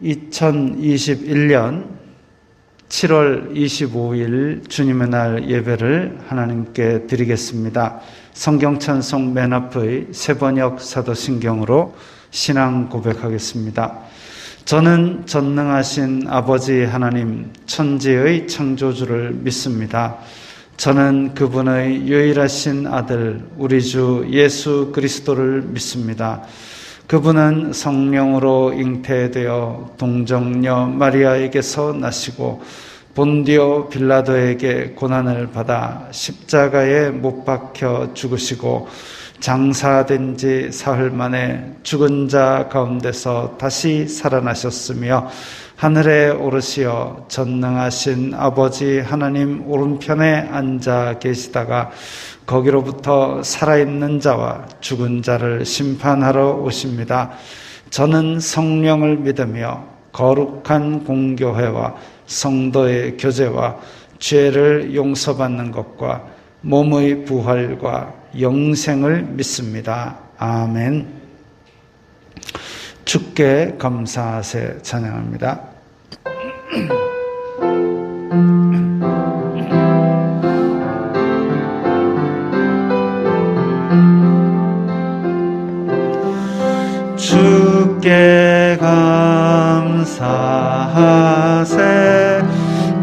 2021년 7월 25일 주님의 날 예배를 하나님께 드리겠습니다. 성경찬송 맨 앞의 세번역 사도신경으로 신앙 고백하겠습니다. 저는 전능하신 아버지 하나님 천지의 창조주를 믿습니다. 저는 그분의 유일하신 아들 우리 주 예수 그리스도를 믿습니다. 그분은 성령으로 잉태되어 동정녀 마리아에게서 나시고 본디오 빌라도에게 고난을 받아 십자가에 못 박혀 죽으시고 장사된 지 사흘 만에 죽은 자 가운데서 다시 살아나셨으며 하늘에 오르시어 전능하신 아버지 하나님 오른편에 앉아 계시다가 거기로부터 살아있는 자와 죽은 자를 심판하러 오십니다. 저는 성령을 믿으며 거룩한 공교회와 성도의 교제와 죄를 용서받는 것과 몸의 부활과 영생을 믿습니다. 아멘. 주께 감사하세 찬양합니다. 주께 감사하세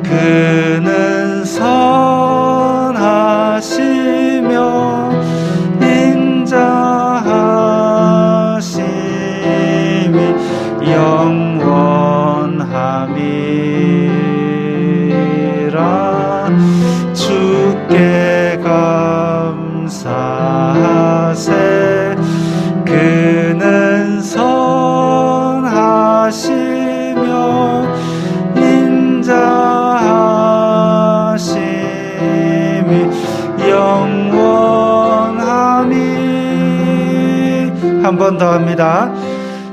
그는 선하시며 인자하심이 영원함이라. 주께 감사하세 그는 선하시며 인자하심이 영원함이. 한 번 더 합니다.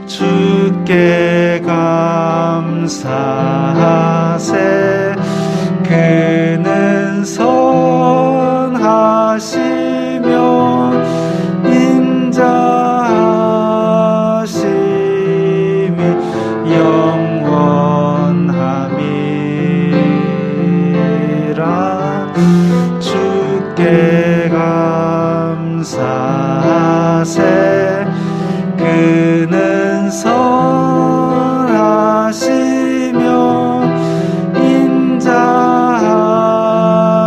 주께 감사하세 그는 선하시며 인자하심이 영원함이라. 주께 감사하세 그는 선하시며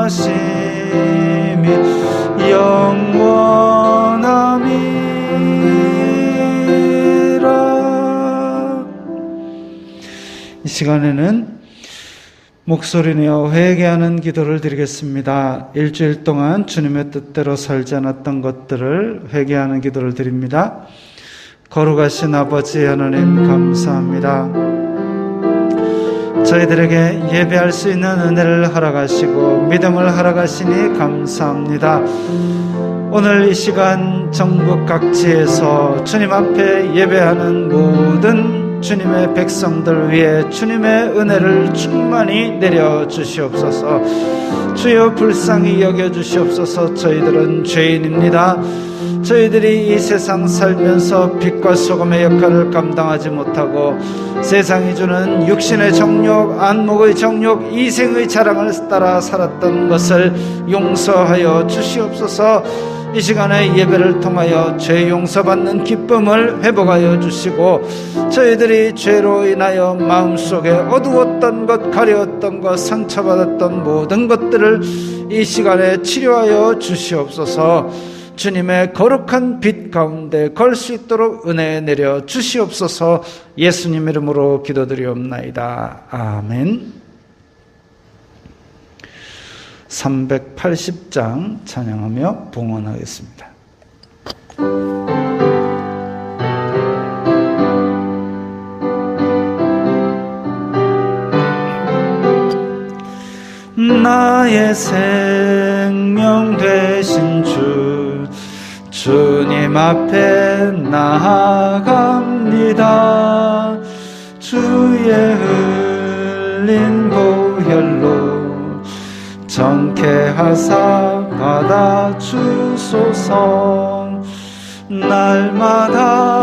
인자하심이 영원함이라. 이 시간에는 목소리 내어 회개하는 기도를 드리겠습니다. 일주일 동안 주님의 뜻대로 살지 않았던 것들을 회개하는 기도를 드립니다. 거룩하신 아버지 하나님 감사합니다. 저희들에게 예배할 수 있는 은혜를 허락하시고 믿음을 허락하시니 감사합니다. 오늘 이 시간 전국 각지에서 주님 앞에 예배하는 모든 주님의 백성들 위해 주님의 은혜를 충만히 내려주시옵소서. 주여 불쌍히 여겨주시옵소서. 저희들은 죄인입니다. 저희들이 이 세상 살면서 빛과 소금의 역할을 감당하지 못하고 세상이 주는 육신의 정욕, 안목의 정욕, 이생의 자랑을 따라 살았던 것을 용서하여 주시옵소서. 이 시간에 예배를 통하여 죄 용서받는 기쁨을 회복하여 주시고 저희들이 죄로 인하여 마음속에 어두웠던 것, 가려웠던 것, 상처받았던 모든 것들을 이 시간에 치료하여 주시옵소서. 주님의 거룩한 빛 가운데 걸 수 있도록 은혜 내려 주시옵소서. 예수님 이름으로 기도드리옵나이다. 아멘. 380장 찬양하며 봉헌하겠습니다. 나의 생명 되신 주 주님 앞에 나아갑니다. 주의 흘린 보혈로 정케하사 받아주소서. 날마다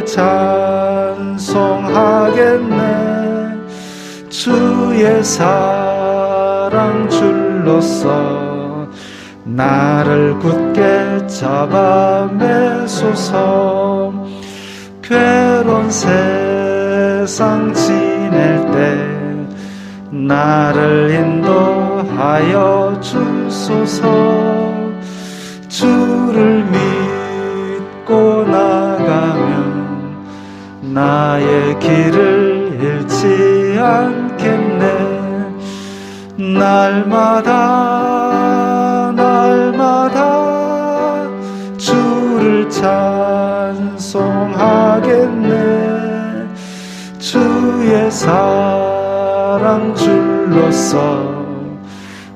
찬송하겠네. 주의 사랑 줄로서 나를 굳게 잡아매소서. 괴로운 세상 지낼 때 나를 인도하여 주소서. 주를 믿고 나가면 나의 길을 잃지 않겠네. 날마다 날마다 주를 찬송하겠네. 주의 사랑 줄로서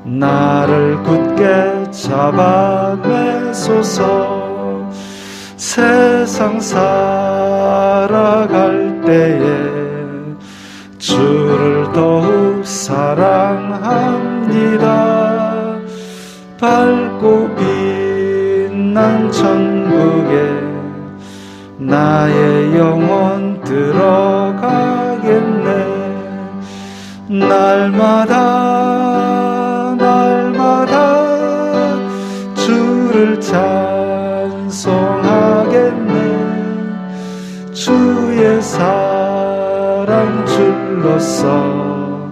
나를 굳게 잡아매소서. 세상 살아갈 때에 주를 더욱 사랑합니다. 밝고 빛난 천국에 나의 영혼 들어가겠네. 날마다 날마다 주를 찬송하겠네. 주의 사랑 줄로서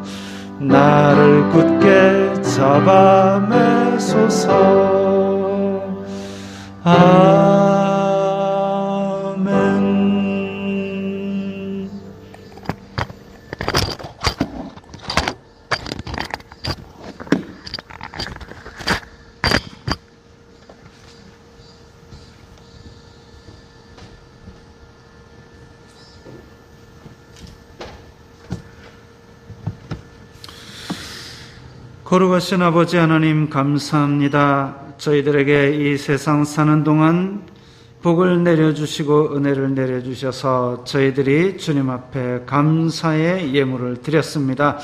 나를 굳게 잡아매소서. 아멘. 거룩하신 아버지 하나님, 감사합니다. 저희들에게 이 세상 사는 동안 복을 내려주시고 은혜를 내려주셔서 저희들이 주님 앞에 감사의 예물을 드렸습니다.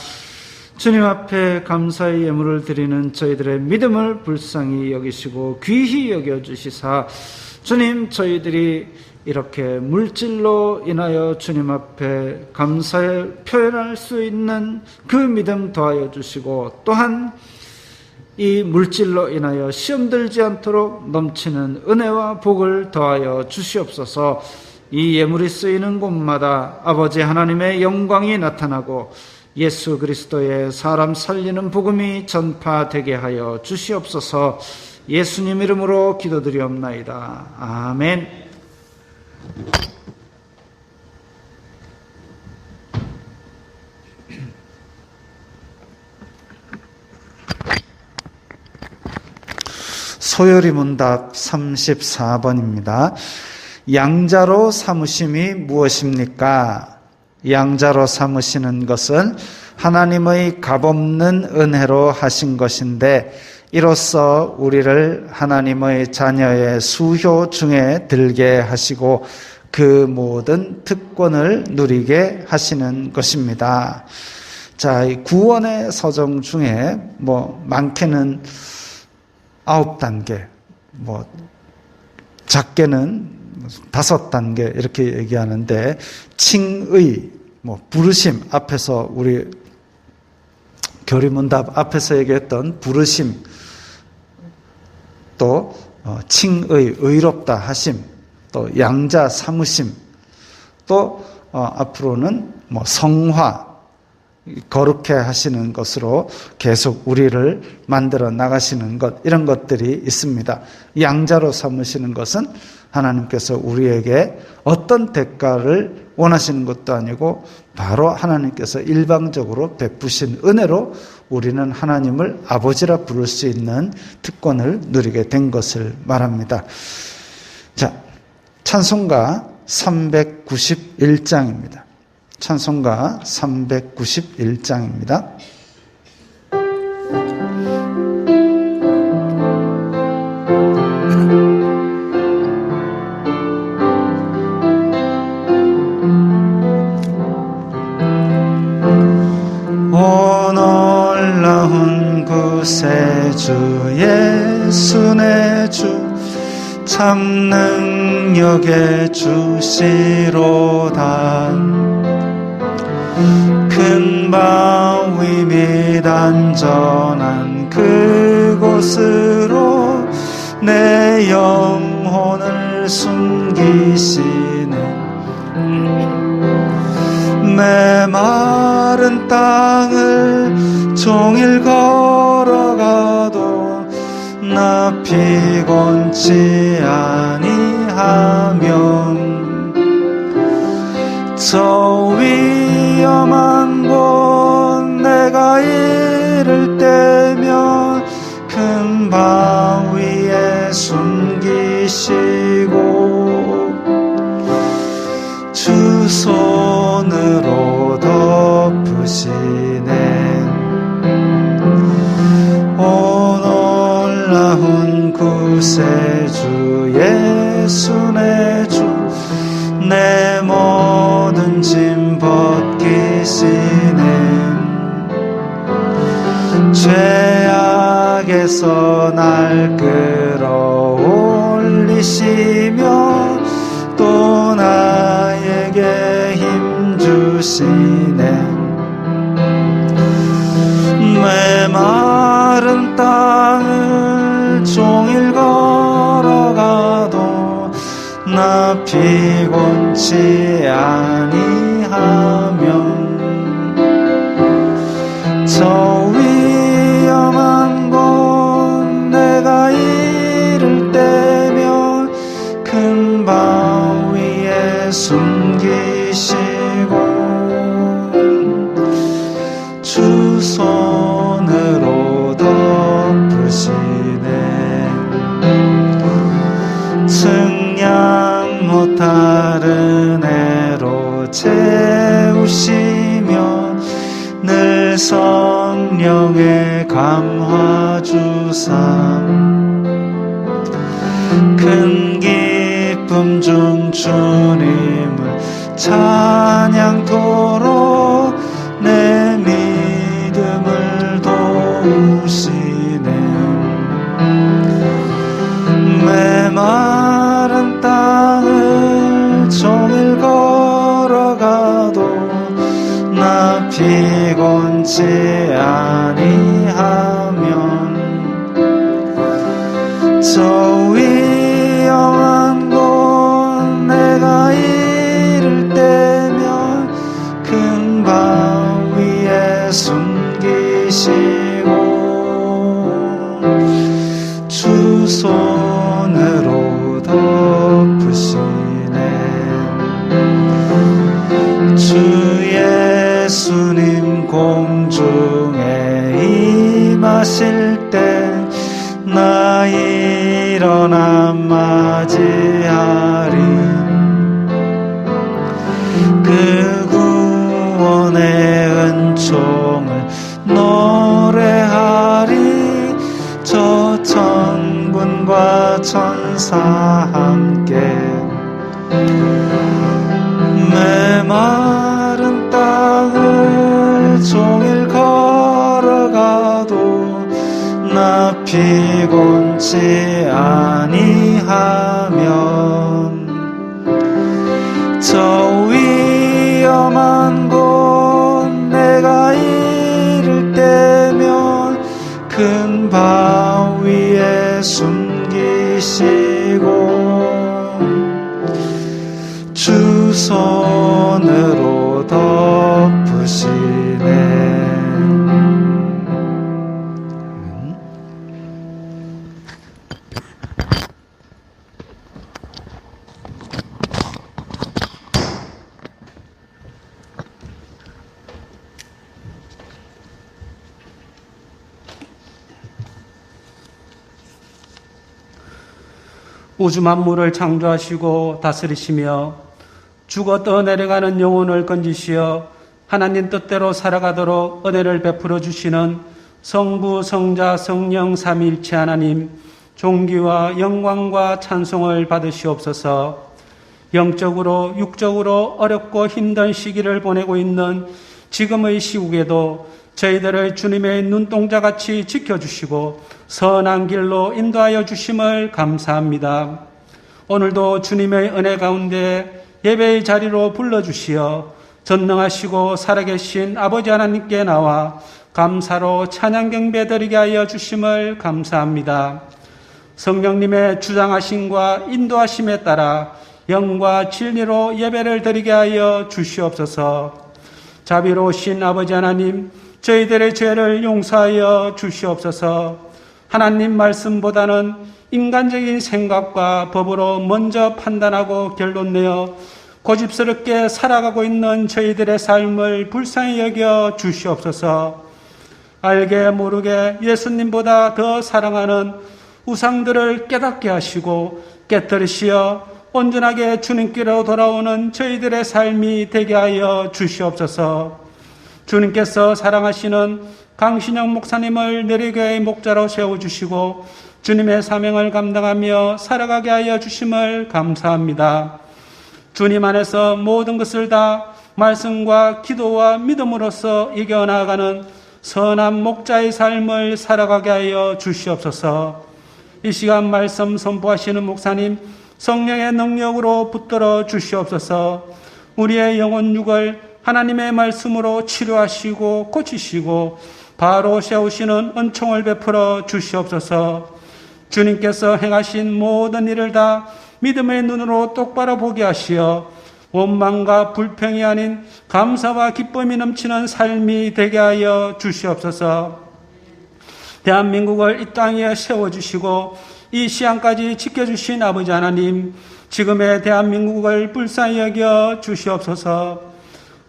주님 앞에 감사의 예물을 드리는 저희들의 믿음을 불쌍히 여기시고 귀히 여겨주시사 주님, 저희들이 이렇게 물질로 인하여 주님 앞에 감사를 표현할 수 있는 그 믿음 더하여 주시고, 또한 이 물질로 인하여 시험 들지 않도록 넘치는 은혜와 복을 더하여 주시옵소서. 이 예물이 쓰이는 곳마다 아버지 하나님의 영광이 나타나고 예수 그리스도의 사람 살리는 복음이 전파되게 하여 주시옵소서. 예수님 이름으로 기도드리옵나이다. 아멘. 소요리 문답 34번입니다. 양자로 삼으심이 무엇입니까? 양자로 삼으시는 것은 하나님의 값없는 은혜로 하신 것인데, 이로써 우리를 하나님의 자녀의 수효 중에 들게 하시고 그 모든 특권을 누리게 하시는 것입니다. 자, 이 구원의 서정 중에 많게는 9단계, 작게는 5단계 이렇게 얘기하는데, 칭의, 부르심, 앞에서 우리 교리문답 앞에서 얘기했던 부르심, 또 칭의, 의롭다 하심, 또 양자 삼으심, 또 앞으로는 성화, 거룩해 하시는 것으로 계속 우리를 만들어 나가시는 것, 이런 것들이 있습니다. 양자로 삼으시는 것은 하나님께서 우리에게 어떤 대가를 원하시는 것도 아니고 바로 하나님께서 일방적으로 베푸신 은혜로 우리는 하나님을 아버지라 부를 수 있는 특권을 누리게 된 것을 말합니다. 자, 찬송가 391장입니다. 찬송가 391장입니다. 오 놀라운 구세주 예수 내 주, 참 능력이 능력에 주시로다. 큰 바위 및 안전한 그곳으로 내 영혼을 숨기시는 메마른 땅을 종일 걸어가도 나 피곤치 아니하면 저 위험한 곳 내가 이를 때면 큰 바위에 숨기시고 주 손으로 덮으시네. 오 놀라운 구세주 예수 내 주, 내 모든 짐 벗기시네. 죄악에서 날 끌어올리시며 또 나에게 힘 주시네. 메마른 땅을 종일 걸어가도 나 피곤치 아니하면 저 위험한 곳 내가 이를 때면 큰 바위에 숨기시고 주 손으로 덮으시네. 측량 못할 은혜로 채우시며 늘 성령의 감화 주사 큰 기쁨 중 주님을 찬양토록 내 믿음을 도우시네. 메마른 땅을 종일 걸어가도 나 피곤치 아니하면 저 위험한 곳 내가 이를 때면 큰 바위에 숨기시고 주 손으로 덮으시네. 주 예수님 공중에 임하실 때 나 일어나 맞이하리. 그 구원의 은총을 노래하리. 저 천군과 천사 함께 메마른 땅을 종일 걸어가도 나 피곤치 아니하면 저 위험한 곳 내가 이를 때면 큰 바위에 숨기시고 주 손으로 덮으시네. 우주 만물을 창조하시고 다스리시며 죽어 떠내려가는 영혼을 건지시어 하나님 뜻대로 살아가도록 은혜를 베풀어 주시는 성부, 성자, 성령 삼위일체 하나님, 존귀와 영광과 찬송을 받으시옵소서. 영적으로 육적으로 어렵고 힘든 시기를 보내고 있는 지금의 시국에도 저희들을 주님의 눈동자같이 지켜주시고 선한 길로 인도하여 주심을 감사합니다. 오늘도 주님의 은혜 가운데 예배의 자리로 불러주시어 전능하시고 살아계신 아버지 하나님께 나와 감사로 찬양 경배드리게 하여 주심을 감사합니다. 성령님의 주장하심과 인도하심에 따라 영과 진리로 예배를 드리게 하여 주시옵소서. 자비로우신 아버지 하나님, 저희들의 죄를 용서하여 주시옵소서. 하나님 말씀보다는 인간적인 생각과 법으로 먼저 판단하고 결론내어 고집스럽게 살아가고 있는 저희들의 삶을 불쌍히 여겨 주시옵소서. 알게 모르게 예수님보다 더 사랑하는 우상들을 깨닫게 하시고 깨뜨리시어 온전하게 주님께로 돌아오는 저희들의 삶이 되게 하여 주시옵소서. 주님께서 사랑하시는 강신영 목사님을 내리교회의 목자로 세워주시고 주님의 사명을 감당하며 살아가게 하여 주심을 감사합니다. 주님 안에서 모든 것을 다 말씀과 기도와 믿음으로써 이겨나가는 선한 목자의 삶을 살아가게 하여 주시옵소서. 이 시간 말씀 선포하시는 목사님, 성령의 능력으로 붙들어 주시옵소서. 우리의 영혼 육을 하나님의 말씀으로 치료하시고 고치시고 바로 세우시는 은총을 베풀어 주시옵소서. 주님께서 행하신 모든 일을 다 믿음의 눈으로 똑바로 보게 하시어 원망과 불평이 아닌 감사와 기쁨이 넘치는 삶이 되게 하여 주시옵소서. 대한민국을 이 땅에 세워주시고 이 시간까지 지켜주신 아버지 하나님, 지금의 대한민국을 불쌍히 여겨 주시옵소서.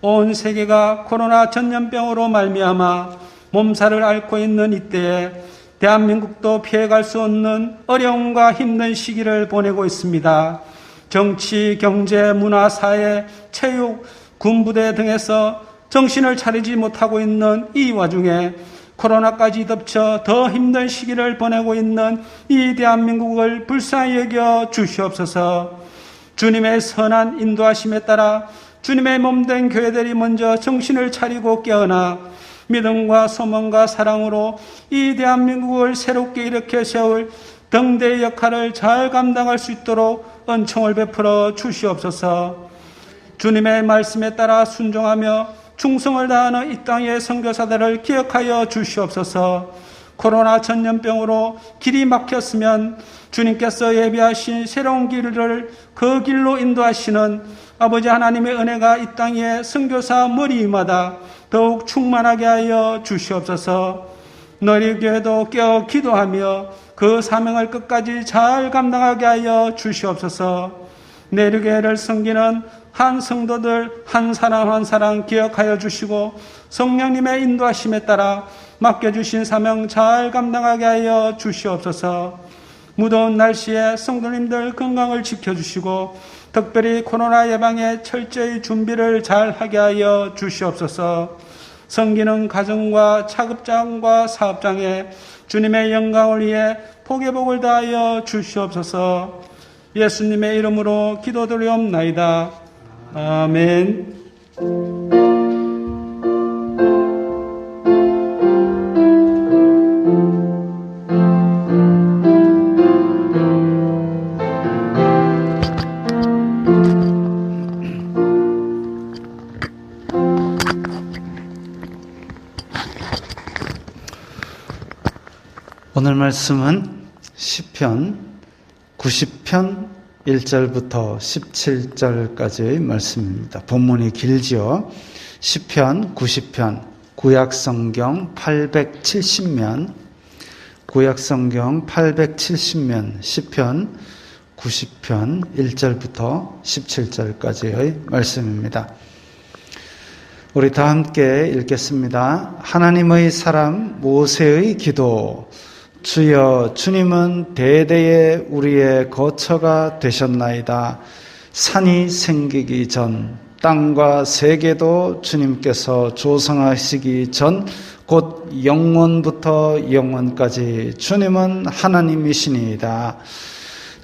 온 세계가 코로나 전염병으로 말미암아 몸살을 앓고 있는 이때에 대한민국도 피해갈 수 없는 어려움과 힘든 시기를 보내고 있습니다. 정치, 경제, 문화, 사회, 체육, 군부대 등에서 정신을 차리지 못하고 있는 이 와중에 코로나까지 덮쳐 더 힘든 시기를 보내고 있는 이 대한민국을 불쌍히 여겨 주시옵소서. 주님의 선한 인도하심에 따라 주님의 몸된 교회들이 먼저 정신을 차리고 깨어나 믿음과 소망과 사랑으로 이 대한민국을 새롭게 일으켜 세울 등대의 역할을 잘 감당할 수 있도록 은총을 베풀어 주시옵소서. 주님의 말씀에 따라 순종하며 충성을 다하는 이 땅의 선교사들을 기억하여 주시옵소서. 코로나 전염병으로 길이 막혔으면 주님께서 예비하신 새로운 길을 그 길로 인도하시는 아버지 하나님의 은혜가 이 땅의 선교사 머리 위마다 더욱 충만하게 하여 주시옵소서. 너희 교회도 깨어 기도하며 그 사명을 끝까지 잘 감당하게 하여 주시옵소서. 내류교회를 섬기는 한 성도들 한 사람 한 사람 기억하여 주시고 성령님의 인도하심에 따라 맡겨주신 사명 잘 감당하게 하여 주시옵소서. 무더운 날씨에 성도님들 건강을 지켜주시고 특별히 코로나 예방에 철저히 준비를 잘 하게 하여 주시옵소서. 섬기는 가정과 차급장과 사업장에 주님의 영광을 위해 복의 다하여 주시옵소서. 예수님의 이름으로 기도드리옵나이다. 아멘. 오늘 말씀은 시편 90편 1절부터 17절까지의 말씀입니다. 본문이 길지요. 시편 90편, 구약성경 870면, 구약성경 870면, 시편 90편 1절부터 17절까지의 말씀입니다. 우리 다 함께 읽겠습니다. 하나님의 사람 모세의 기도. 주여, 주님은 대대에 우리의 거처가 되셨나이다. 산이 생기기 전, 땅과 세계도 주님께서 조성하시기 전, 곧 영원부터 영원까지 주님은 하나님이시니이다.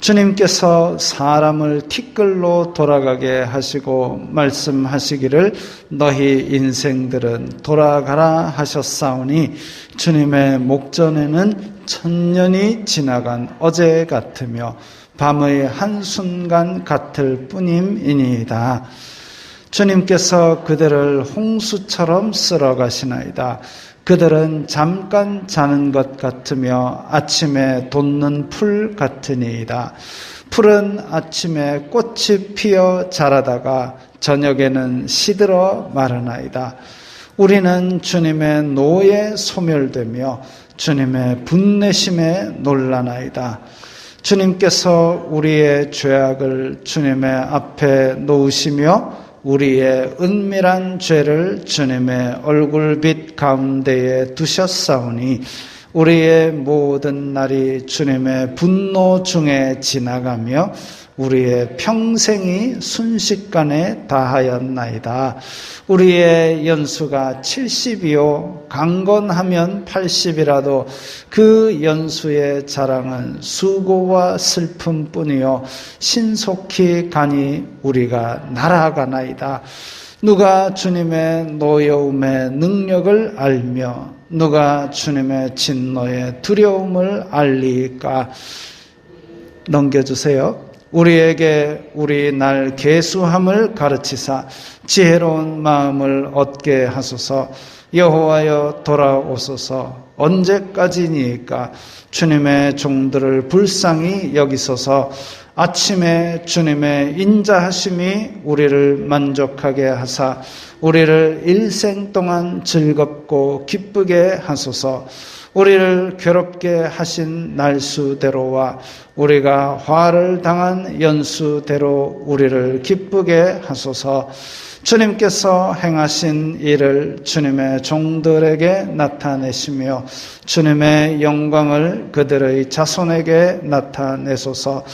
주님께서 사람을 티끌로 돌아가게 하시고 말씀하시기를 너희 인생들은 돌아가라 하셨사오니 주님의 목전에는 천년이 지나간 어제 같으며 밤의 한순간 같을 뿐임이니이다. 주님께서 그들을 홍수처럼 쓸어가시나이다. 그들은 잠깐 자는 것 같으며 아침에 돋는 풀 같으니이다. 풀은 아침에 꽃이 피어 자라다가 저녁에는 시들어 마르나이다. 우리는 주님의 노에 소멸되며 주님의 분내심에 놀라나이다. 주님께서 우리의 죄악을 주님의 앞에 놓으시며 우리의 은밀한 죄를 주님의 얼굴빛 가운데에 두셨사오니 우리의 모든 날이 주님의 분노 중에 지나가며 우리의 평생이 순식간에 다하였나이다. 우리의 연수가 70이요 강건하면 80이라도 그 연수의 자랑은 수고와 슬픔뿐이요 신속히 가니 우리가 날아가나이다. 누가 주님의 노여움의 능력을 알며 누가 주님의 진노의 두려움을 알리까? 넘겨주세요. 우리에게 우리 날 계수함을 가르치사 지혜로운 마음을 얻게 하소서. 여호와여 돌아오소서. 언제까지니까? 주님의 종들을 불쌍히 여기소서. 아침에 주님의 인자하심이 우리를 만족하게 하사 우리를 일생 동안 즐겁고 기쁘게 하소서. 우리를 괴롭게 하신 날수대로와 우리가 화를 당한 연수대로 우리를 기쁘게 하소서. 주님께서 행하신 일을 주님의 종들에게 나타내시며 주님의 영광을 그들의 자손에게 나타내소서.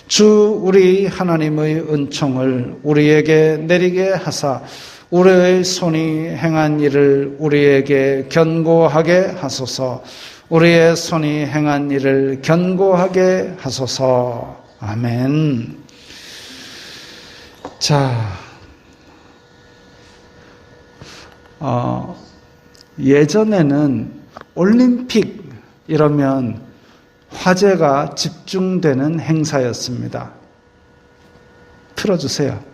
주 우리 하나님의 은총을 우리에게 내리게 하사 우리의 손이 행한 일을 우리에게 견고하게 하소서. 우리의 손이 행한 일을 견고하게 하소서. 아멘. 자, 예전에는 올림픽 이러면 화제가 집중되는 행사였습니다. 틀어주세요.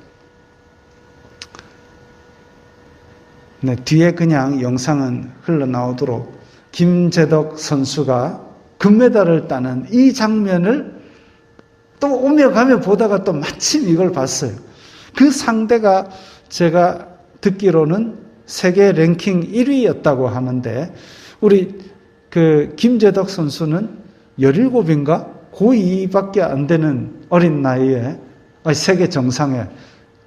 네, 뒤에 그냥 영상은 흘러나오도록 김재덕 선수가 금메달을 따는 이 장면을 또 오며 가며 보다가 또 마침 이걸 봤어요. 그 상대가 제가 듣기로는 세계 랭킹 1위였다고 하는데 우리 그 김재덕 선수는 17인가? 고2밖에 안 되는 어린 나이에 세계 정상에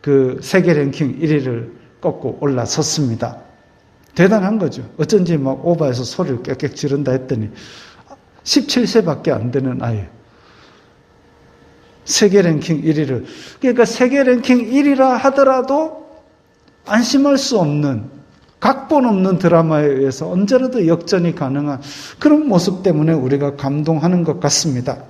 그 세계 랭킹 1위를 꺾고 올라섰습니다. 대단한 거죠. 어쩐지 막 오바해서 소리를 꽥꽥 지른다 했더니 17세밖에 안 되는 아이. 세계 랭킹 1위를. 그러니까 세계 랭킹 1위라 하더라도 안심할 수 없는, 각본 없는 드라마에 의해서 언제라도 역전이 가능한 그런 모습 때문에 우리가 감동하는 것 같습니다.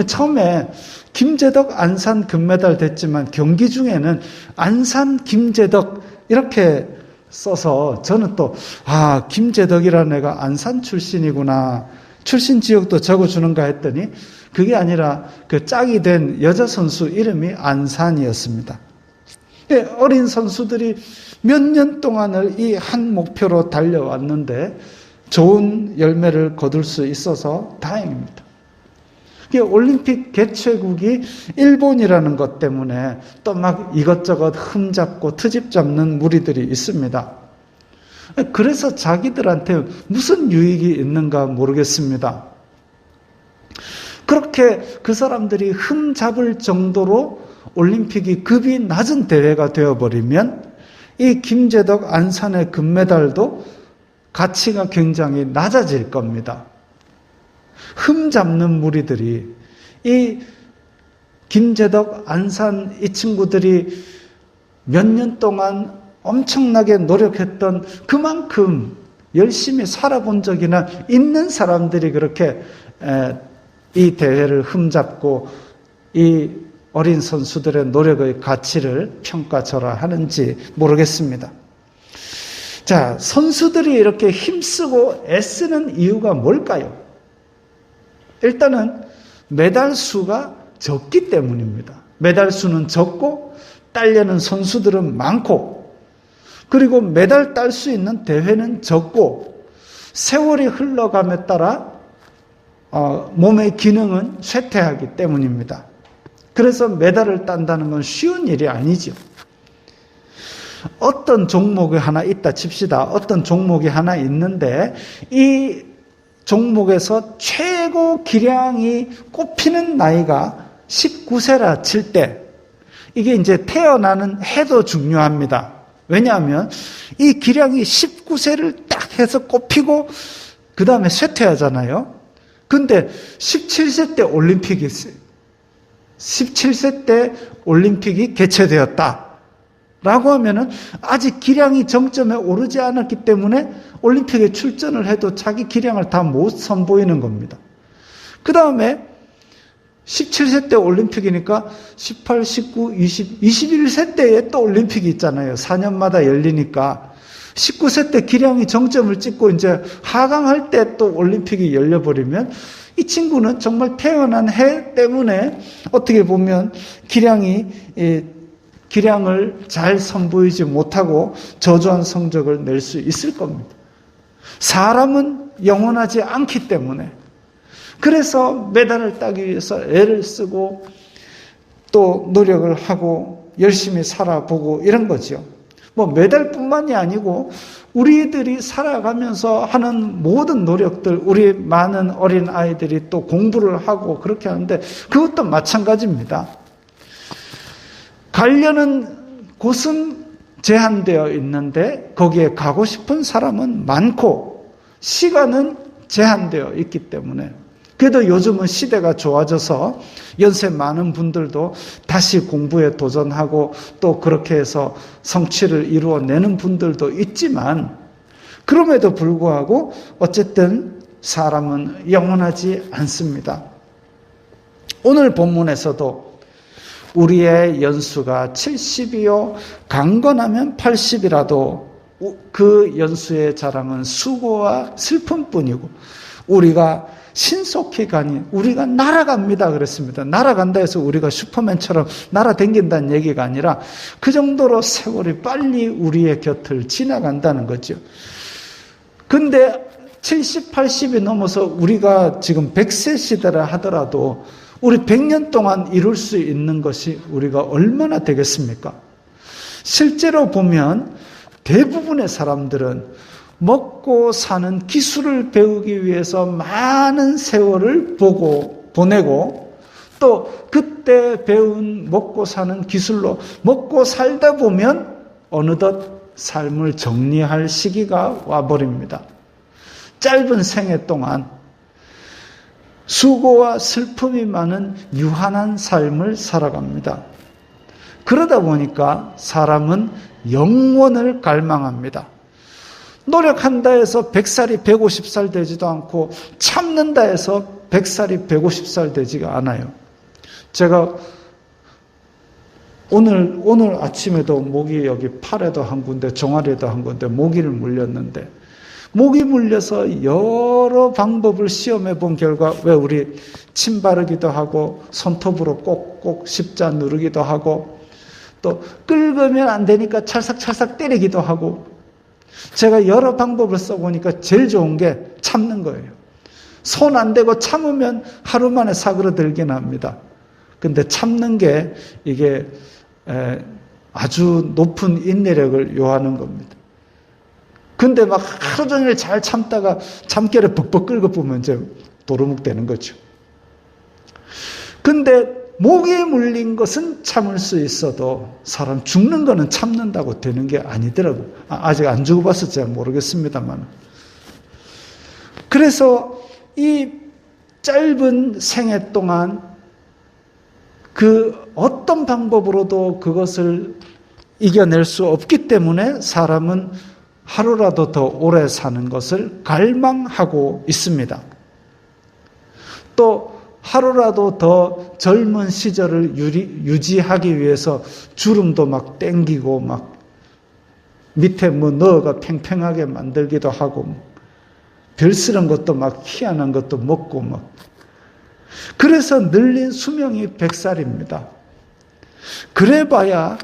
처음에 김재덕, 안산 금메달 됐지만 경기 중에는 안산 김재덕 이렇게 써서 저는 또 김재덕이라는 애가 안산 출신이구나. 출신 지역도 적어주는가 했더니 그게 아니라 그 짝이 된 여자 선수 이름이 안산이었습니다. 어린 선수들이 몇 년 동안을 이 한 목표로 달려왔는데 좋은 열매를 거둘 수 있어서 다행입니다. 올림픽 개최국이 일본이라는 것 때문에 또 막 이것저것 흠잡고 트집 잡는 무리들이 있습니다. 그래서 자기들한테 무슨 유익이 있는가 모르겠습니다. 그렇게 그 사람들이 흠잡을 정도로 올림픽이 급이 낮은 대회가 되어버리면 이 김재덕 안산의 금메달도 가치가 굉장히 낮아질 겁니다. 흠잡는 무리들이 이 김재덕 안산 이 친구들이 몇 년 동안 엄청나게 노력했던 그만큼 열심히 살아본 적이나 있는 사람들이 그렇게 이 대회를 흠잡고 이 어린 선수들의 노력의 가치를 평가절하하는지 모르겠습니다. 자, 선수들이 이렇게 힘쓰고 애쓰는 이유가 뭘까요? 일단은 메달 수가 적기 때문입니다. 메달 수는 적고 따려는 선수들은 많고, 그리고 메달 딸 수 있는 대회는 적고, 세월이 흘러감에 따라 몸의 기능은 쇠퇴하기 때문입니다. 그래서 메달을 딴다는 건 쉬운 일이 아니죠. 어떤 종목이 하나 있다 칩시다. 어떤 종목이 하나 있는데 이 종목에서 최고 기량이 꼽히는 나이가 19세라 칠 때, 이게 이제 태어나는 해도 중요합니다. 왜냐하면 이 기량이 19세를 딱 해서 꼽히고 그 다음에 쇠퇴하잖아요. 근데 17세 때 올림픽이 있어요. 17세 때 올림픽이 개최되었다 라고 하면은 아직 기량이 정점에 오르지 않았기 때문에 올림픽에 출전을 해도 자기 기량을 다 못 선보이는 겁니다. 그 다음에 17세 때 올림픽이니까 18, 19, 20, 21세 때에 또 올림픽이 있잖아요. 4년마다 열리니까. 19세 때 기량이 정점을 찍고 이제 하강할 때 또 올림픽이 열려버리면 이 친구는 정말 태어난 해 때문에 어떻게 보면 기량을 잘 선보이지 못하고 저조한 성적을 낼 수 있을 겁니다. 사람은 영원하지 않기 때문에, 그래서 메달을 따기 위해서 애를 쓰고 또 노력을 하고 열심히 살아보고 이런 거죠. 뭐 메달뿐만이 아니고 우리들이 살아가면서 하는 모든 노력들, 우리 많은 어린 아이들이 또 공부를 하고 그렇게 하는데 그것도 마찬가지입니다. 가려는 곳은 제한되어 있는데 거기에 가고 싶은 사람은 많고 시간은 제한되어 있기 때문에, 그래도 요즘은 시대가 좋아져서 연세 많은 분들도 다시 공부에 도전하고 또 그렇게 해서 성취를 이루어내는 분들도 있지만, 그럼에도 불구하고 어쨌든 사람은 영원하지 않습니다. 오늘 본문에서도 우리의 연수가 70이요 강건하면 80이라도 그 연수의 자랑은 수고와 슬픔뿐이고 우리가 신속히 가니 우리가 날아갑니다 그랬습니다. 날아간다 해서 우리가 슈퍼맨처럼 날아다닌다는 얘기가 아니라 그 정도로 세월이 빨리 우리의 곁을 지나간다는 거죠. 근데 70, 80이 넘어서 우리가 지금 100세 시대라 하더라도 우리 100년 동안 이룰 수 있는 것이 우리가 얼마나 되겠습니까? 실제로 보면 대부분의 사람들은 먹고 사는 기술을 배우기 위해서 많은 세월을 보내고 또 그때 배운 먹고 사는 기술로 먹고 살다 보면 어느덧 삶을 정리할 시기가 와버립니다. 짧은 생애 동안 수고와 슬픔이 많은 유한한 삶을 살아갑니다. 그러다 보니까 사람은 영원을 갈망합니다. 노력한다 해서 100살이 150살 되지도 않고 참는다 해서 100살이 150살 되지가 않아요. 제가 오늘 아침에도 모기 여기 팔에도 한 군데 종아리에도 한 군데 모기를 물렸는데, 모기 물려서 여러 방법을 시험해 본 결과, 왜 우리 침 바르기도 하고 손톱으로 꼭꼭 십자 누르기도 하고 또 긁으면 안 되니까 찰싹찰싹 때리기도 하고, 제가 여러 방법을 써보니까 제일 좋은 게 참는 거예요. 손 안 대고 참으면 하루 만에 사그러들긴 합니다. 근데 참는 게 이게 아주 높은 인내력을 요하는 겁니다. 근데 막 하루 종일 잘 참다가 참깨를 벅벅 긁어보면 이제 도루묵 되는 거죠. 근데 목에 물린 것은 참을 수 있어도 사람 죽는 거는 참는다고 되는 게 아니더라고요. 아직 안 죽어봐서 잘 모르겠습니다만. 그래서 이 짧은 생애 동안 그 어떤 방법으로도 그것을 이겨낼 수 없기 때문에 사람은 하루라도 더 오래 사는 것을 갈망하고 있습니다. 또 하루라도 더 젊은 시절을 유지하기 위해서 주름도 막 땡기고 막 밑에 뭐 넣어가 팽팽하게 만들기도 하고 별스런 것도 막 희한한 것도 먹고 막. 그래서 늘린 수명이 100살입니다. 그래봐야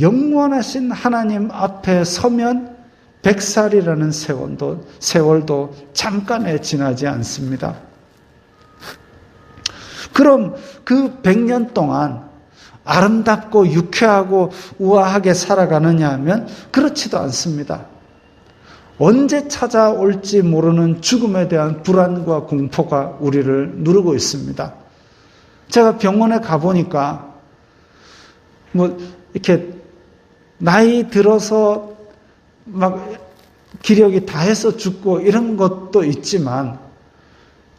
영원하신 하나님 앞에 서면 100살이라는 세월도 잠깐에 지나지 않습니다. 그럼 그 100년 동안 아름답고 유쾌하고 우아하게 살아가느냐 하면 그렇지도 않습니다. 언제 찾아올지 모르는 죽음에 대한 불안과 공포가 우리를 누르고 있습니다. 제가 병원에 가보니까 이렇게 나이 들어서 막 기력이 다해서 죽고 이런 것도 있지만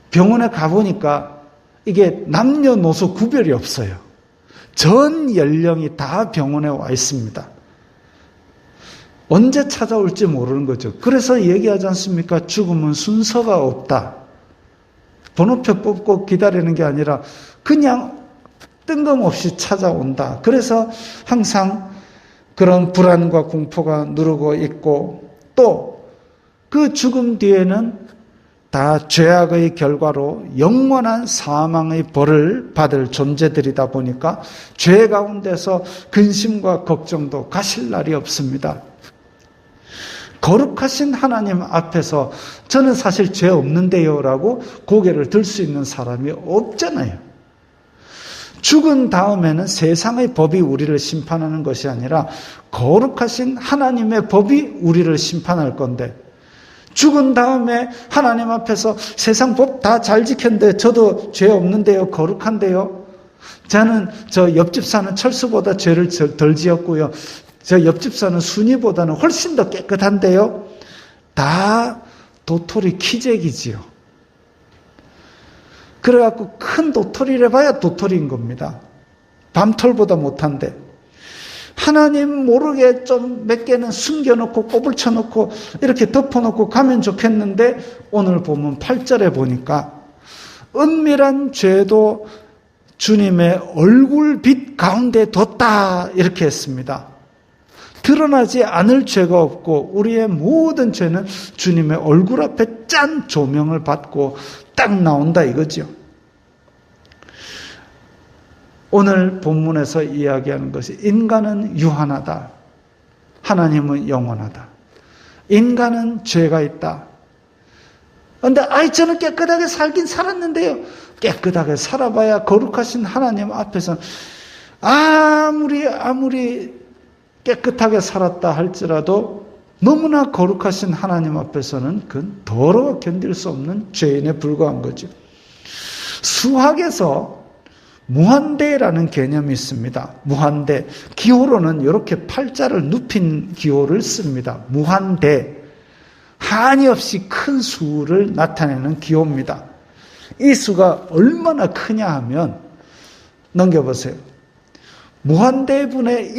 병원에 가보니까 이게 남녀노소 구별이 없어요. 전 연령이 다 병원에 와 있습니다. 언제 찾아올지 모르는 거죠. 그래서 얘기하지 않습니까? 죽음은 순서가 없다. 번호표 뽑고 기다리는 게 아니라 그냥 뜬금없이 찾아온다. 그래서 항상 그런 불안과 공포가 누르고 있고 또 그 죽음 뒤에는 다 죄악의 결과로 영원한 사망의 벌을 받을 존재들이다 보니까 죄 가운데서 근심과 걱정도 가실 날이 없습니다. 거룩하신 하나님 앞에서 저는 사실 죄 없는데요 라고 고개를 들 수 있는 사람이 없잖아요. 죽은 다음에는 세상의 법이 우리를 심판하는 것이 아니라 거룩하신 하나님의 법이 우리를 심판할 건데 죽은 다음에 하나님 앞에서 세상 법 다 잘 지켰는데 저도 죄 없는데요, 거룩한데요. 저는 저 옆집 사는 철수보다 죄를 덜 지었고요. 저 옆집 사는 순이보다는 훨씬 더 깨끗한데요. 다 도토리 키재기지요. 그래갖고 큰 도토리를 봐야 도토리인 겁니다. 밤톨보다 못한데. 하나님 모르게 좀 몇 개는 숨겨놓고 꼽을 쳐놓고 이렇게 덮어놓고 가면 좋겠는데 오늘 보면 8절에 보니까 은밀한 죄도 주님의 얼굴빛 가운데 뒀다 이렇게 했습니다. 드러나지 않을 죄가 없고 우리의 모든 죄는 주님의 얼굴 앞에 짠 조명을 받고 딱 나온다 이거죠. 오늘 본문에서 이야기하는 것이 인간은 유한하다. 하나님은 영원하다. 인간은 죄가 있다. 그런데 저는 깨끗하게 살긴 살았는데요. 깨끗하게 살아봐야 거룩하신 하나님 앞에서는 아무리 깨끗하게 살았다 할지라도 너무나 거룩하신 하나님 앞에서는 그건 더러워 견딜 수 없는 죄인에 불과한 거죠. 수학에서 무한대라는 개념이 있습니다. 무한대. 기호로는 이렇게 팔자를 눕힌 기호를 씁니다. 무한대. 한이 없이 큰 수를 나타내는 기호입니다. 이 수가 얼마나 크냐 하면 넘겨보세요. 무한대분의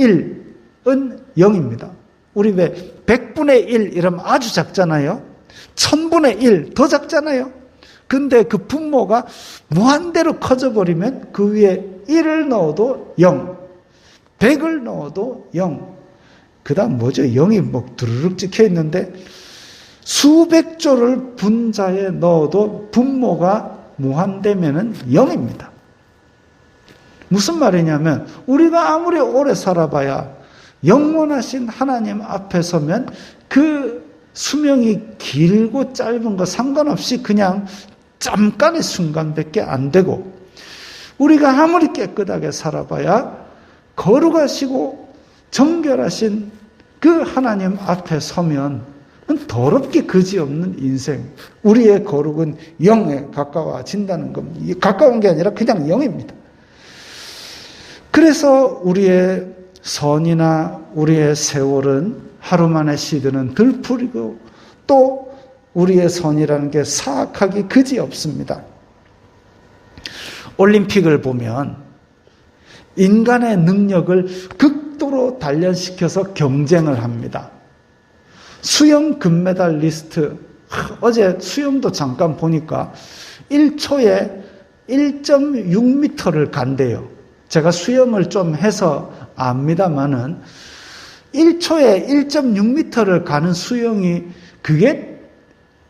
1은 0입니다. 우리 왜 100분의 1 이러면 아주 작잖아요. 1000분의 1 더 작잖아요. 근데 그 분모가 무한대로 커져버리면 그 위에 1을 넣어도 0, 100을 넣어도 0. 그 다음 뭐죠? 0이 두루룩 찍혀 있는데 수백 조를 분자에 넣어도 분모가 무한대면은 0입니다. 무슨 말이냐면 우리가 아무리 오래 살아봐야 영원하신 하나님 앞에 서면 그 수명이 길고 짧은 거 상관없이 그냥 잠깐의 순간밖에 안 되고 우리가 아무리 깨끗하게 살아봐야 거룩하시고 정결하신 그 하나님 앞에 서면 더럽게 그지없는 인생, 우리의 거룩은 0에 가까워진다는 겁니다. 가까운 게 아니라 그냥 0입니다. 그래서 우리의 선이나 우리의 세월은 하루 만에 시드는 들풀이고 또 우리의 선이라는 게 사악하기 그지없습니다. 올림픽을 보면 인간의 능력을 극도로 단련시켜서 경쟁을 합니다. 수영 금메달리스트, 어제 수영도 잠깐 보니까 1초에 1.6m를 간대요. 제가 수영을 좀 해서 압니다마는 1초에 1.6m를 가는 수영이 그게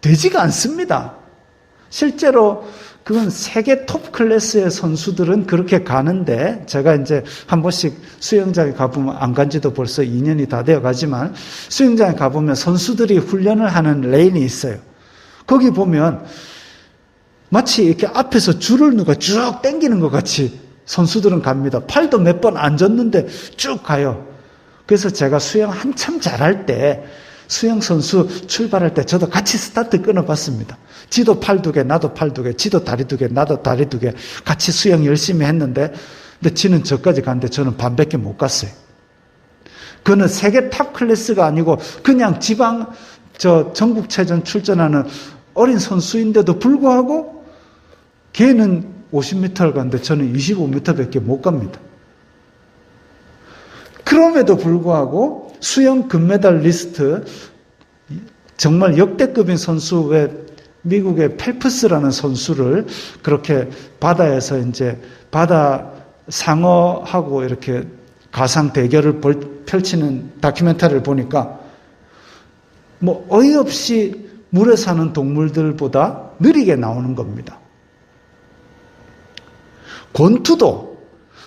되지가 않습니다. 실제로 그건 세계 톱 클래스의 선수들은 그렇게 가는데, 제가 이제 한 번씩 수영장에 가보면, 안 간 지도 벌써 2년이 다 되어 가지만, 수영장에 가보면 선수들이 훈련을 하는 레인이 있어요. 거기 보면 마치 이렇게 앞에서 줄을 누가 쭉 당기는 것 같이 선수들은 갑니다. 팔도 몇 번 안 졌는데 쭉 가요. 그래서 제가 수영 한참 잘할 때, 수영 선수 출발할 때 저도 같이 스타트 끊어봤습니다. 지도 팔 2개, 나도 팔 2개, 지도 다리 2개, 나도 다리 2개, 같이 수영 열심히 했는데, 근데 지는 저까지 갔는데 저는 반밖에 못 갔어요. 그는 세계 탑 클래스가 아니고 그냥 지방 전국체전 출전하는 어린 선수인데도 불구하고 걔는 50m를 갔는데 저는 25m밖에 못 갑니다. 그럼에도 불구하고 수영 금메달 리스트, 정말 역대급인 선수, 왜 미국의 펠프스라는 선수를 그렇게 바다에서 이제 바다 상어하고 이렇게 가상 대결을 펼치는 다큐멘터리를 보니까 뭐 어이없이 물에 사는 동물들보다 느리게 나오는 겁니다. 권투도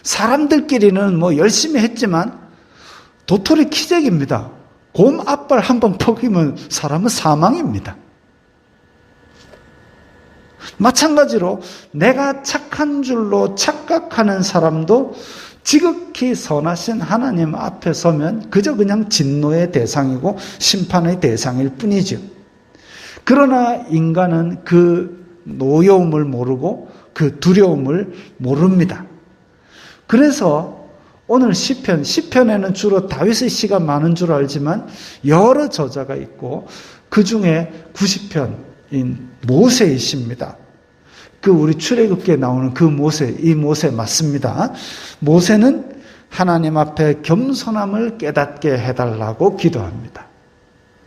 사람들끼리는 뭐 열심히 했지만 도토리 키재기입니다. 곰 앞발 한번 퍼기면 사람은 사망입니다. 마찬가지로 내가 착한 줄로 착각하는 사람도 지극히 선하신 하나님 앞에 서면 그저 그냥 진노의 대상이고 심판의 대상일 뿐이죠. 그러나 인간은 그 노여움을 모르고 그 두려움을 모릅니다. 그래서 오늘 시편에는 주로 다윗의 시가 많은 줄 알지만 여러 저자가 있고 그 중에 90편인 모세의 시입니다. 그 우리 출애굽기에 나오는 그 모세, 이 모세 맞습니다. 모세는 하나님 앞에 겸손함을 깨닫게 해달라고 기도합니다.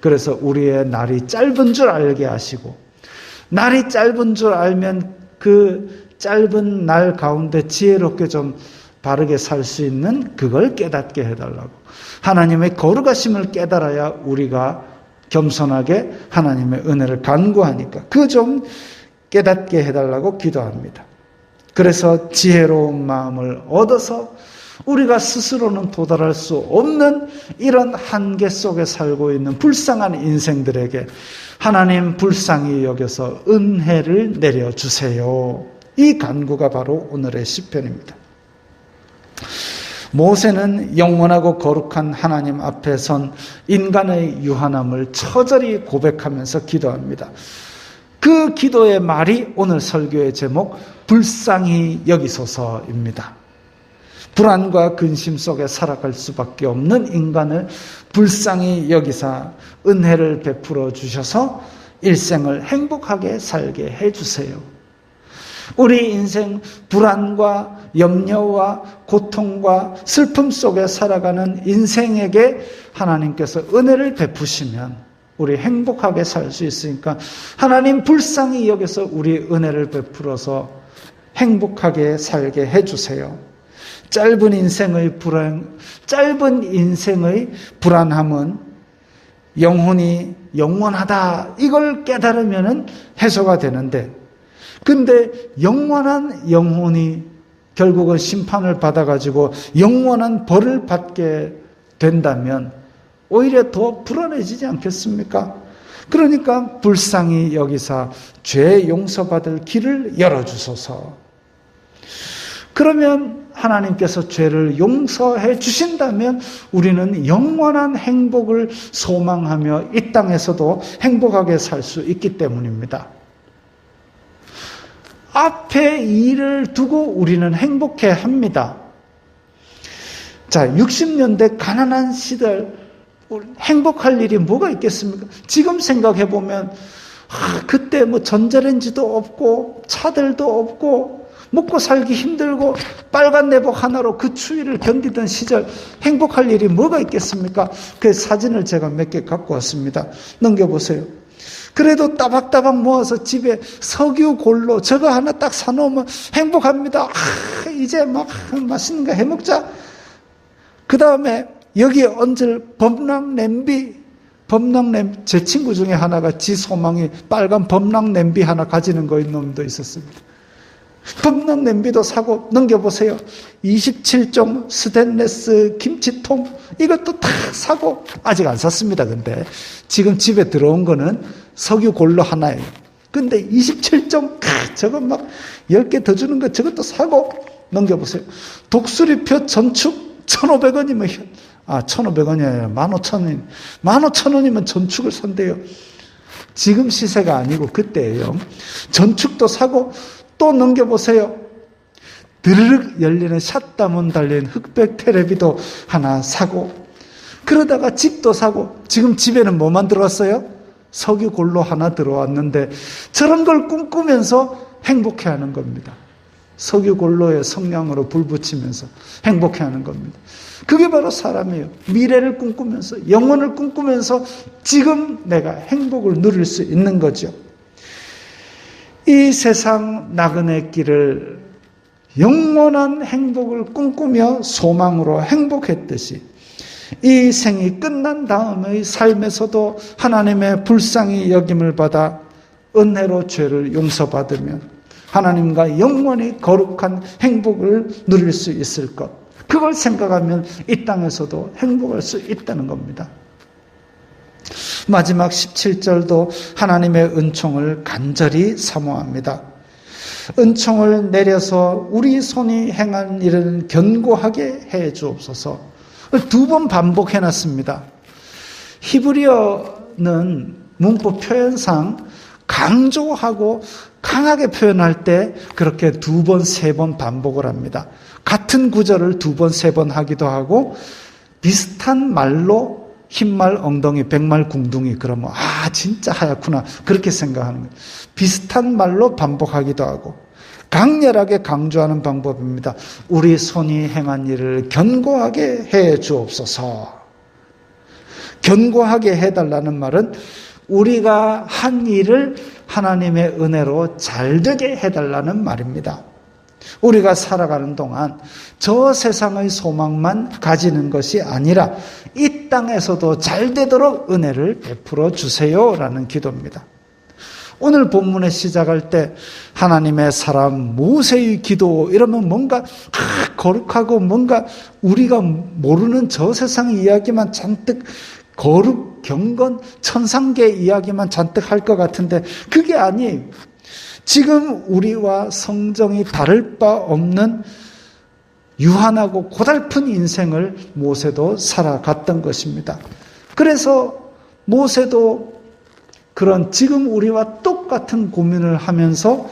그래서 우리의 날이 짧은 줄 알게 하시고, 날이 짧은 줄 알면 그 짧은 날 가운데 지혜롭게 좀 바르게 살 수 있는 그걸 깨닫게 해달라고. 하나님의 거룩하심을 깨달아야 우리가 겸손하게 하나님의 은혜를 간구하니까 그 좀 깨닫게 해달라고 기도합니다. 그래서 지혜로운 마음을 얻어서 우리가 스스로는 도달할 수 없는 이런 한계 속에 살고 있는 불쌍한 인생들에게 하나님 불쌍히 여겨서 은혜를 내려주세요. 이 간구가 바로 오늘의 시편입니다. 모세는 영원하고 거룩한 하나님 앞에 선 인간의 유한함을 처절히 고백하면서 기도합니다. 그 기도의 말이 오늘 설교의 제목 불쌍히 여기소서입니다. 불안과 근심 속에 살아갈 수밖에 없는 인간을 불쌍히 여기사 은혜를 베풀어 주셔서 일생을 행복하게 살게 해주세요. 우리 인생 불안과 염려와 고통과 슬픔 속에 살아가는 인생에게 하나님께서 은혜를 베푸시면 우리 행복하게 살 수 있으니까 하나님 불쌍히 여기서 우리 은혜를 베풀어서 행복하게 살게 해주세요. 짧은 인생의 불안함은 영혼이 영원하다 이걸 깨달으면 해소가 되는데, 근데 영원한 영혼이 결국은 심판을 받아가지고 영원한 벌을 받게 된다면 오히려 더 불안해지지 않겠습니까? 그러니까 불쌍히 여기사 죄 용서받을 길을 열어주소서. 그러면 하나님께서 죄를 용서해 주신다면 우리는 영원한 행복을 소망하며 이 땅에서도 행복하게 살 수 있기 때문입니다. 앞에 일을 두고 우리는 행복해 합니다. 자, 60년대 가난한 시절 행복할 일이 뭐가 있겠습니까? 지금 생각해 보면 그때 뭐 전자레인지도 없고 차들도 없고 먹고 살기 힘들고 빨간 내복 하나로 그 추위를 견디던 시절 행복할 일이 뭐가 있겠습니까? 그 사진을 제가 몇 개 갖고 왔습니다. 넘겨보세요. 그래도 따박따박 모아서 집에 석유 골로 저거 하나 딱 사놓으면 행복합니다. 이제 막 맛있는 거 해먹자. 그 다음에 여기에 얹을 범랑 냄비, 제 친구 중에 하나가 지 소망이 빨간 범랑 냄비 하나 가지는 거인 놈도 있었습니다. 볶는 냄비도 사고 넘겨보세요. 27종 스테인레스 김치통 이것도 다 사고 아직 안 샀습니다. 근데 지금 집에 들어온 거는 석유 골로 하나예요. 근데 27종 저거 막 10개 더 주는 거 저것도 사고 넘겨보세요. 독수리표 전축 1,500원이면 1,500원이 아니라 15,000원. 15,000원이면 전축을 산대요. 지금 시세가 아니고 그때예요. 전축도 사고 또 넘겨보세요. 드르륵 열리는 샷다문 달린 흑백 테레비도 하나 사고, 그러다가 집도 사고, 지금 집에는 뭐만 들어왔어요? 석유 골로 하나 들어왔는데 저런 걸 꿈꾸면서 행복해하는 겁니다. 석유 골로에 성냥으로 불 붙이면서 행복해하는 겁니다. 그게 바로 사람이에요. 미래를 꿈꾸면서, 영혼을 꿈꾸면서 지금 내가 행복을 누릴 수 있는 거죠. 이 세상 나그네 길을 영원한 행복을 꿈꾸며 소망으로 행복했듯이 이 생이 끝난 다음의 삶에서도 하나님의 불쌍히 여김을 받아 은혜로 죄를 용서받으며 하나님과 영원히 거룩한 행복을 누릴 수 있을 것, 그걸 생각하면 이 땅에서도 행복할 수 있다는 겁니다. 마지막 17절도 하나님의 은총을 간절히 사모합니다. 은총을 내려서 우리 손이 행한 일은 견고하게 해 주옵소서. 2번 반복해놨습니다. 히브리어는 문법 표현상 강조하고 강하게 표현할 때 그렇게 2번, 3번 반복을 합니다. 같은 구절을 2번, 3번 하기도 하고, 비슷한 말로 흰말 엉덩이, 백말 궁둥이, 그러면 진짜 하얗구나 그렇게 생각하는 거예요. 비슷한 말로 반복하기도 하고 강렬하게 강조하는 방법입니다. 우리 손이 행한 일을 견고하게 해 주옵소서. 견고하게 해달라는 말은 우리가 한 일을 하나님의 은혜로 잘되게 해달라는 말입니다. 우리가 살아가는 동안 저 세상의 소망만 가지는 것이 아니라 이 땅에서도 잘 되도록 은혜를 베풀어 주세요라는 기도입니다. 오늘 본문에 시작할 때 하나님의 사람 모세의 기도 이러면 뭔가 거룩하고 뭔가 우리가 모르는 저 세상 이야기만 잔뜩 거룩, 경건, 천상계 이야기만 잔뜩 할 것 같은데 그게 아니에요. 지금 우리와 성정이 다를 바 없는 유한하고 고달픈 인생을 모세도 살아갔던 것입니다. 그래서 모세도 그런 지금 우리와 똑같은 고민을 하면서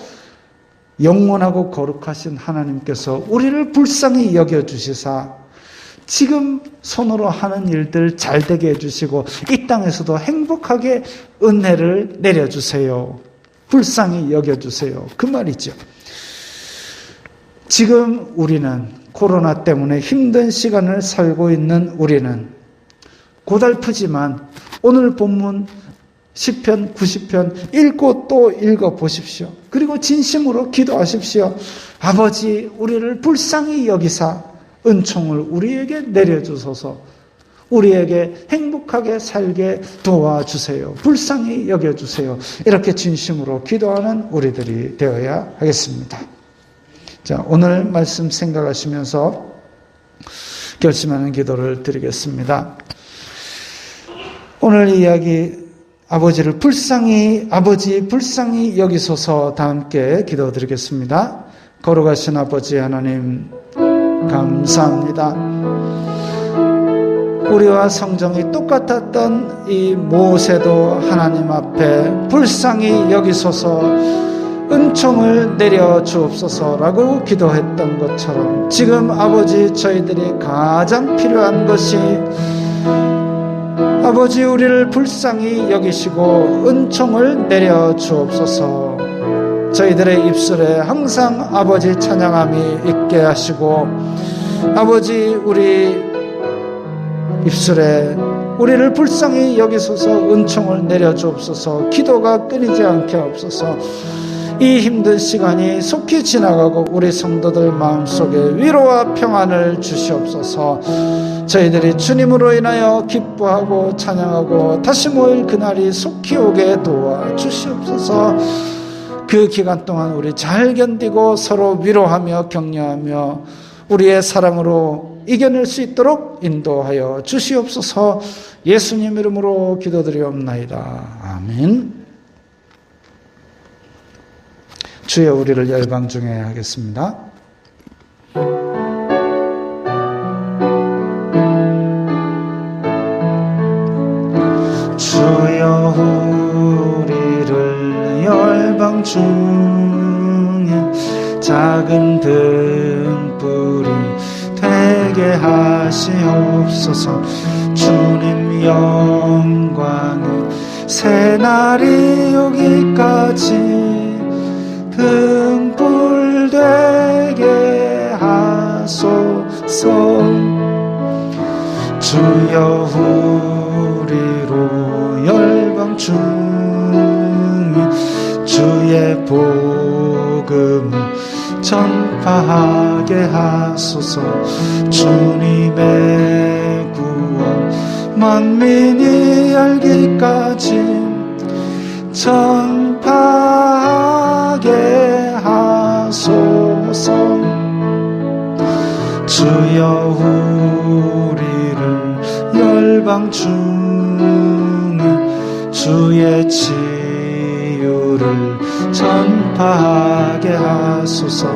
영원하고 거룩하신 하나님께서 우리를 불쌍히 여겨주시사 지금 손으로 하는 일들 잘되게 해주시고 이 땅에서도 행복하게 은혜를 내려주세요. 불쌍히 여겨주세요. 그 말이죠. 지금 우리는 코로나 때문에 힘든 시간을 살고 있는 우리는 고달프지만 오늘 본문 10편, 90편 읽고 또 읽어보십시오. 그리고 진심으로 기도하십시오. 아버지, 우리를 불쌍히 여기사 은총을 우리에게 내려주소서. 우리에게 행복하게 살게 도와주세요. 불쌍히 여겨주세요. 이렇게 진심으로 기도하는 우리들이 되어야 하겠습니다. 자, 오늘 말씀 생각하시면서 결심하는 기도를 드리겠습니다. 오늘 이야기 아버지를 아버지 불쌍히 여기소서 다 함께 기도드리겠습니다. 거룩하신 아버지 하나님 감사합니다. 우리와 성정이 똑같았던 이 모세도 하나님 앞에 불쌍히 여기소서 은총을 내려 주옵소서라고 기도했던 것처럼 지금 아버지 저희들이 가장 필요한 것이 아버지 우리를 불쌍히 여기시고 은총을 내려 주옵소서. 저희들의 입술에 항상 아버지 찬양함이 있게 하시고 아버지 우리 입술에 우리를 불쌍히 여기소서 은총을 내려 주옵소서. 기도가 끊이지 않게 하옵소서. 이 힘든 시간이 속히 지나가고 우리 성도들 마음속에 위로와 평안을 주시옵소서. 저희들이 주님으로 인하여 기뻐하고 찬양하고 다시 모일 그날이 속히 오게 도와주시옵소서. 그 기간 동안 우리 잘 견디고 서로 위로하며 격려하며 우리의 사랑으로 이겨낼 수 있도록 인도하여 주시옵소서. 예수님 이름으로 기도드리옵나이다. 아멘. 주여 우리를 열방 중에 하겠습니다. 주여 우리를 열방 중에 작은 등불이 되게 하시옵소서. 주님 영광의 새날이 오기까지 등불 되게 하소서. 주여 우리로 열방 중에 주의 복음을 전파하게 하소서. 주님의 구원 만민이 알기까지 전파하게 하소서. 주여 우리를 열방 중에 주의 치유를 전파하게 하소서.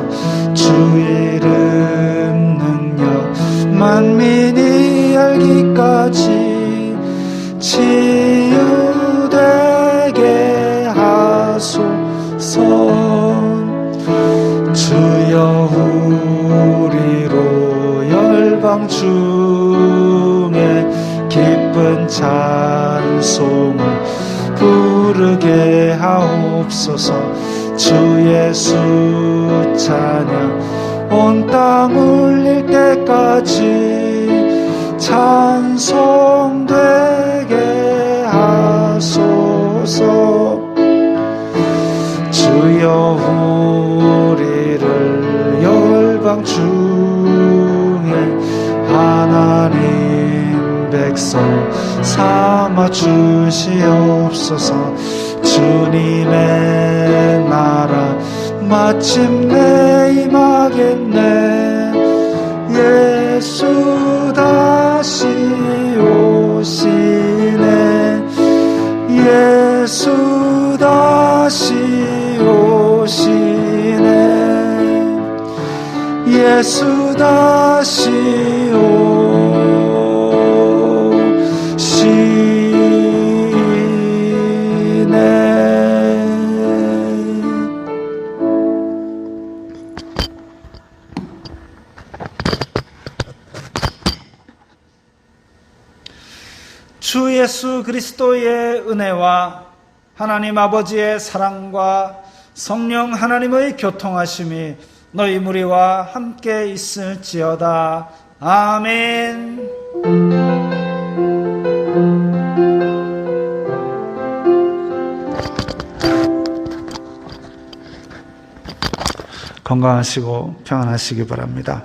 주 이름 능력 만민이 알기까지 치유되게 하소서. 주여 우리로 열방 중에 기쁜 찬송을 부르게 하옵소서. 주 예수 찬양 온 땅 울릴 때까지 찬송되게 하소서. 주여 우리를 열방 중에 하나님 백성 삼아 주시옵소서. 주님의 나라 마침내 임하겠네. 예수 다시 오시네. 예수 다시 오시네. 예수 다시 오시네. 주 예수 그리스도의 은혜와 하나님 아버지의 사랑과 성령 하나님의 교통하심이 너희 무리와 함께 있을지어다. 아멘. 건강하시고 평안하시기 바랍니다.